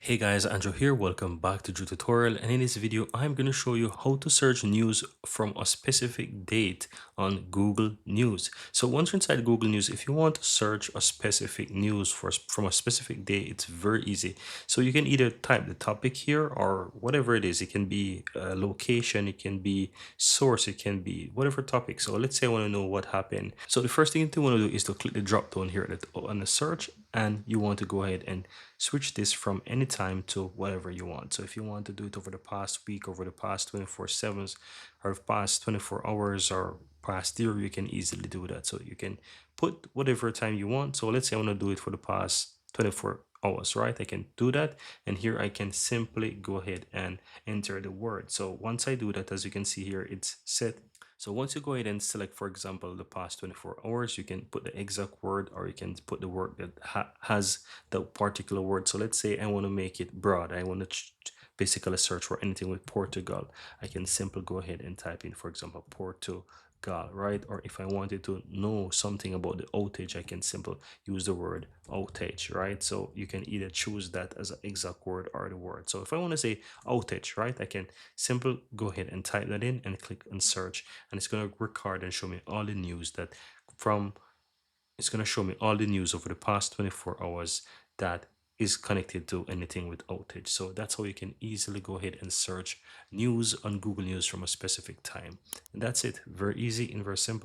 Hey guys, Andrew here. Welcome back to Drew Tutorial, and in this video I'm going to show you how to search news from a specific date on Google News. So once you're inside Google News, if you want to search a specific news from a specific day, it's very easy. So you can either type the topic here or whatever it is. It can be a location, it can be source, it can be whatever topic. So let's say I want to know what happened. So the first thing you want to do is to click the drop down here on the search, and you want to go ahead and switch this from any time to whatever you want. So if you want to do it over the past week, over the past 24/7, or the past 24 hours, or past year, you can easily do that. So you can put whatever time you want. So let's say I want to do it for the past 24 hours, right? I can do that, and here I can simply go ahead and enter the word. So once I do that, as you can see here, it's set. So once you go ahead and select, for example, the past 24 hours, you can put the exact word, or you can put the word that has the particular word. So let's say I want to make it broad. I want to basically search for anything with Portugal. I can simply go ahead and type in, for example, Portugal, right? Or if I wanted to know something about the outage, I can simply use the word outage, right? So you can either choose that as an exact word or the word. So if I want to say outage, right, I can simply go ahead and type that in and click on search, and it's going to record and show me all the news that from it's going to show me all the news over the past 24 hours that is connected to anything with outage. So that's how you can easily go ahead and search news on Google News from a specific time. And that's it. Very easy and very simple.